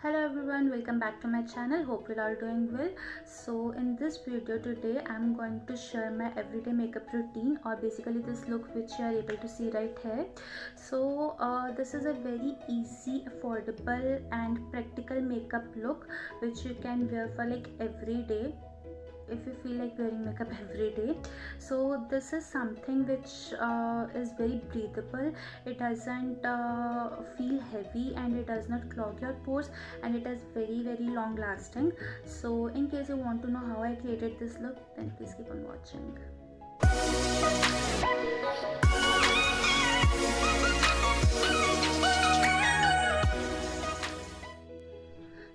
Hello everyone, welcome back to my channel. Hope you're all doing well. So in this video today I'm going to share my everyday makeup routine, or basically this look which you are able to see right here. So this is a very easy, affordable and practical makeup look which you can wear for like every day if you feel like wearing makeup every day. So this is something which is very breathable. It doesn't feel heavy and it does not clog your pores, and it is very long lasting. So in case you want to know how I created this look, then please keep on watching.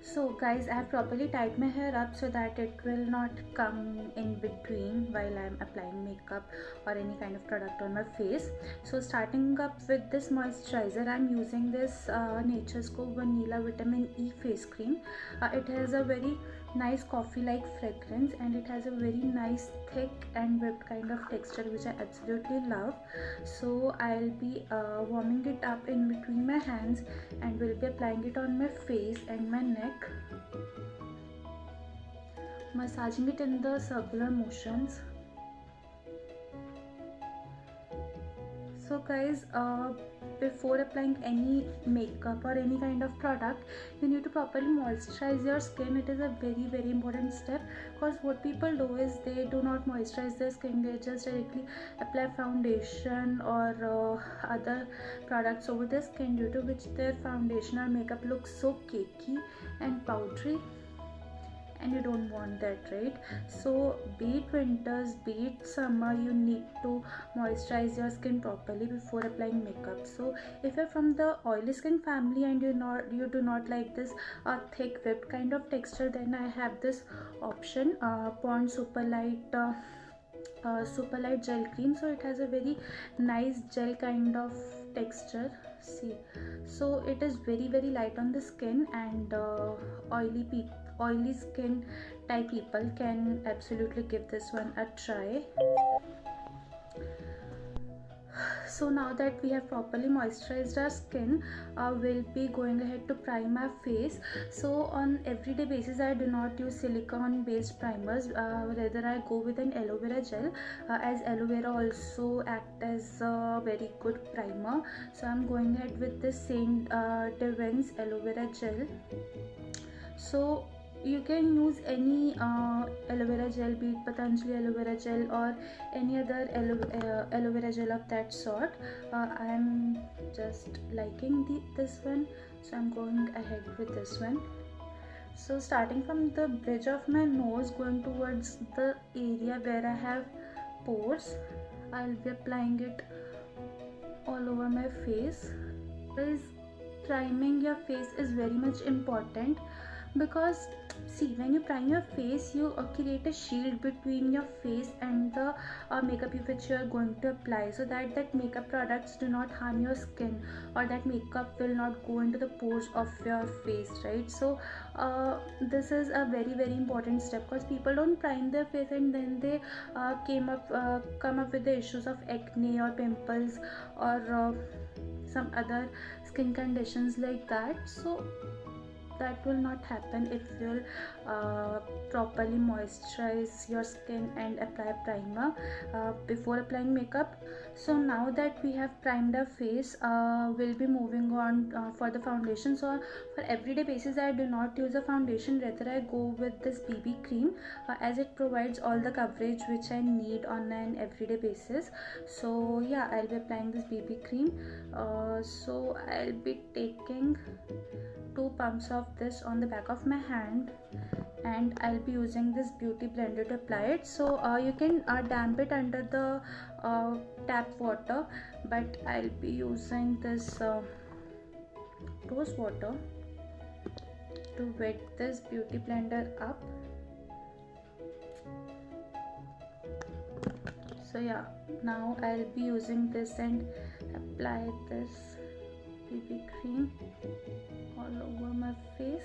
So guys, I have properly tied my hair up so that it will not come in between while I am applying makeup or any kind of product on my face. So starting up with this moisturizer, I am using this Nature's Co Vanilla Vitamin E face cream. It has a very nice coffee like fragrance, and it has a very nice thick and whipped kind of texture which I absolutely love. So I'll be warming it up in between my hands and will be applying it on my face and my neck, massaging it in the circular motions. So guys, before applying any makeup or any kind of product, you need to properly moisturize your skin. It is a very important step, because what people do is they do not moisturize their skin. They just directly apply foundation or other products over their skin, due to which their foundation or makeup looks so cakey and powdery, and you don't want that, right? So be it winters, be it summer, you need to moisturize your skin properly before applying makeup. So if you're from the oily skin family and you do not like this thick whipped kind of texture, then I have this option, Pond Super Light Gel Cream. So it has a very nice gel kind of texture. See, so it is very light on the skin, and oily skin type people can absolutely give this one a try. So now that we have properly moisturized our skin, we'll be going ahead to prime our face. So on everyday basis, I do not use silicone based primers, rather I go with an aloe vera gel, as aloe vera also act as a very good primer. So I'm going ahead with this Saint Devens aloe vera gel. So you can use any aloe vera gel, be it Patanjali aloe vera gel or any other aloe vera gel of that sort. I am just liking this one, so I'm going ahead with this one. So starting from the bridge of my nose, going towards the area where I have pores, I'll be applying it all over my face. Guys, priming your face is very much important, because see, when you prime your face, you create a shield between your face and the makeup which you are going to apply, so that makeup products do not harm your skin, or that makeup will not go into the pores of your face, right? So this is a very important step, because people don't prime their face and then they come up with the issues of acne or pimples or some other skin conditions like that. So that will not happen if you'll properly moisturize your skin and apply primer before applying makeup. So now that we have primed our face, we'll be moving on for the foundation. So for everyday basis, I do not use a foundation, rather I go with this BB cream, as it provides all the coverage which I need on an everyday basis. So yeah, I'll be applying this BB cream. So I'll be taking 2 pumps of this on the back of my hand, and I'll be using this beauty blender to apply it. So you can damp it under the tap water, but I'll be using this rose water to wet this beauty blender up. So yeah, now I'll be using this and apply this BB cream all over my face.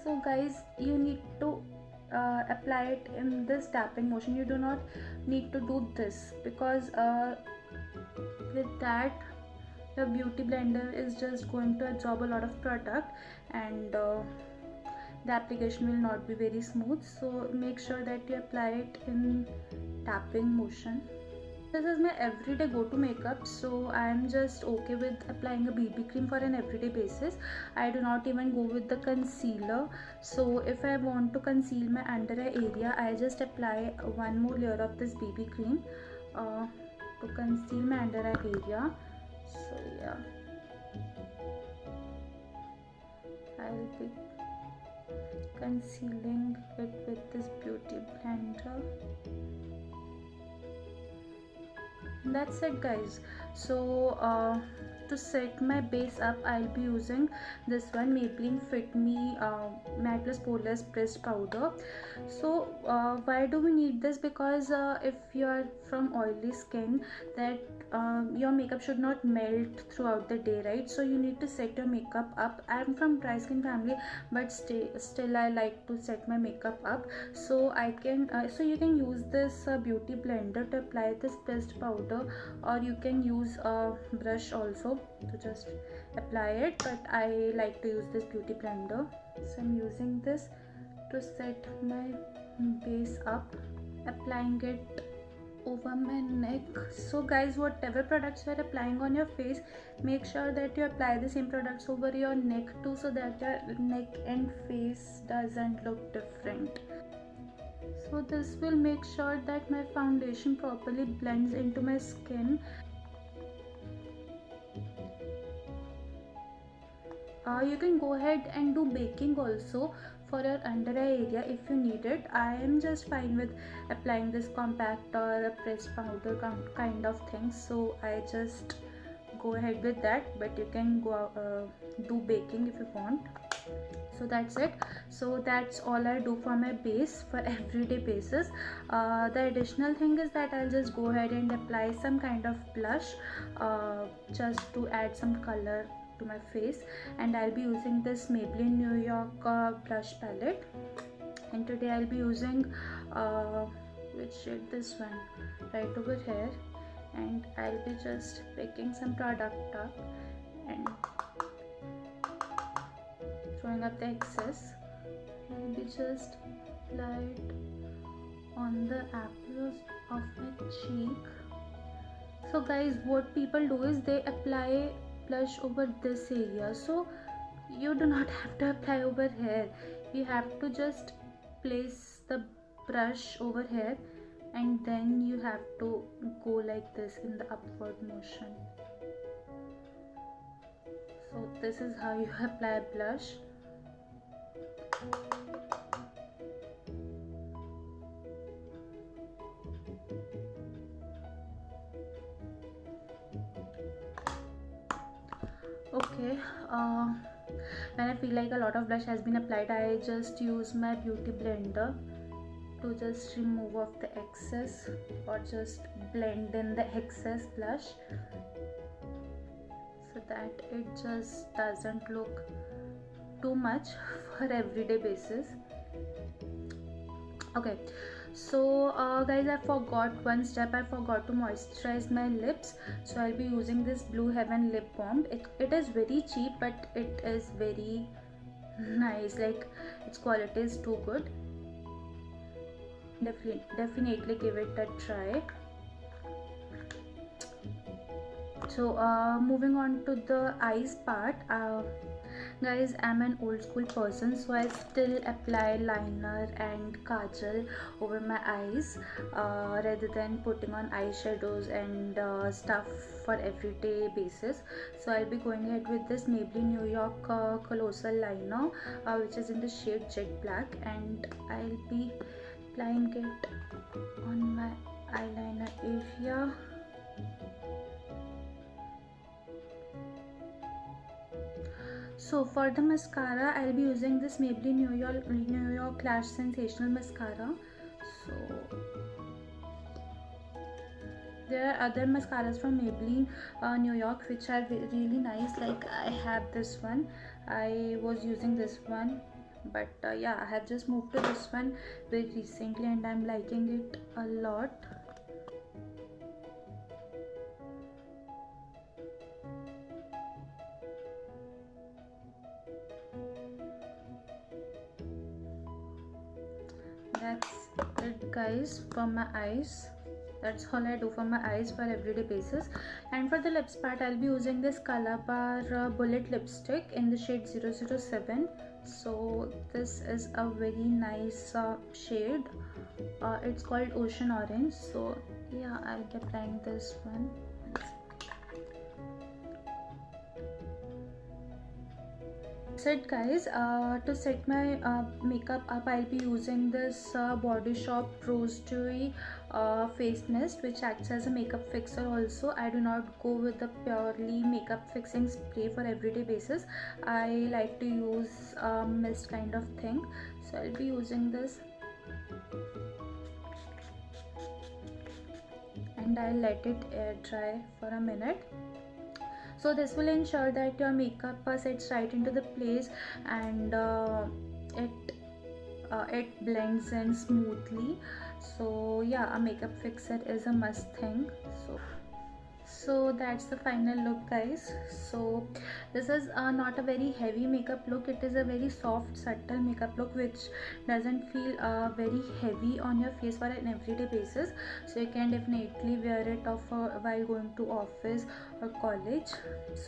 So guys, you need to apply it in this tapping motion. You do not need to do this, because with that your beauty blender is just going to absorb a lot of product, and the application will not be very smooth. So make sure that you apply it in tapping motion. This is my everyday go-to makeup, so I am just okay with applying a BB cream for an everyday basis. I do not even go with the concealer. So if I want to conceal my under eye area, I just apply one more layer of this BB cream to conceal my under eye area. So yeah, I'll be concealing it with this beauty blender. That's it, guys. So to set my base up, I'll be using this one, Maybelline Fit Me Matte Plus Poreless Pressed Powder. So why do we need this? Because if you are from oily skin, that your makeup should not melt throughout the day, right? So you need to set your makeup up. I'm from dry skin family, but still I like to set my makeup up. So I can so you can use this beauty blender to apply this pressed powder, or you can use a brush also to just apply it, but I like to use this beauty blender. So I'm using this to set my base up, applying it over my neck. So guys, whatever products you are applying on your face, make sure that you apply the same products over your neck too, so that your neck and face doesn't look different. So this will make sure that my foundation properly blends into my skin. You can go ahead and do baking also for your under eye area if you need it. I am just fine with applying this compact or a pressed powder kind of thing, so I just go ahead with that, but you can go do baking if you want. So that's it. So that's all I do for my base for everyday basis. The additional thing is that I'll just go ahead and apply some kind of blush just to add some color to my face, and I'll be using this Maybelline New York blush palette, and today I'll be using which shade, this one right over here, and I'll be just picking some product up and throwing up the excess. I'll be just apply it on the apples of my cheek. So guys, what people do is they apply blush over this area, so you do not have to apply over here. You have to just place the brush over here, and then you have to go like this in the upward motion. So this is how you apply blush. Okay, when I feel like a lot of blush has been applied, I just use my beauty blender to just remove off the excess, or just blend in the excess blush, so that it just doesn't look too much for everyday basis. Okay, so guys, I forgot one step. I forgot to moisturize my lips, so I'll be using this Blue Heaven lip balm. It is very cheap, but it is very nice. Like, its quality is too good. Definitely give it a try. So moving on to the eyes part, guys, I'm an old school person, so I still apply liner and kajal over my eyes rather than putting on eyeshadows and stuff for everyday basis. So I'll be going ahead with this Maybelline New York Colossal Liner, which is in the shade Jet Black, and I'll be applying it on my eyeliner area. So for the mascara, I'll be using this Maybelline New York Lash Sensational Mascara. So there are other mascaras from Maybelline New York which are really nice. Like, I have this one. I was using this one, but yeah, I have just moved to this one very recently, and I'm liking it a lot. that's it guys for my eyes. That's all I do for my eyes for everyday basis. And for the lips part, I'll be using this Calabar bullet lipstick in the shade 007. So this is a very nice shade. It's called Ocean Orange. So yeah, I'll be applying this one. Set guys, to set my makeup up, I'll be using this Body Shop Rose Dewy face mist, which acts as a makeup fixer also. I do not go with the purely makeup fixing spray for everyday basis. I like to use mist kind of thing, so I'll be using this and I'll let it air dry for a minute. So this will ensure that your makeup sets right into the place, and it blends in smoothly. So yeah, a makeup fixer is a must thing. So that's the final look guys. So this is not a very heavy makeup look, it is a very soft subtle makeup look which doesn't feel very heavy on your face for an everyday basis. So you can definitely wear it off while going to office or college.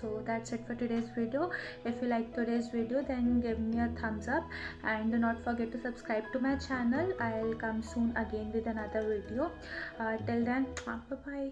So that's it for today's video. If you like today's video, then give me a thumbs up and do not forget to subscribe to my channel. I'll come soon again with another video. Till then, bye bye.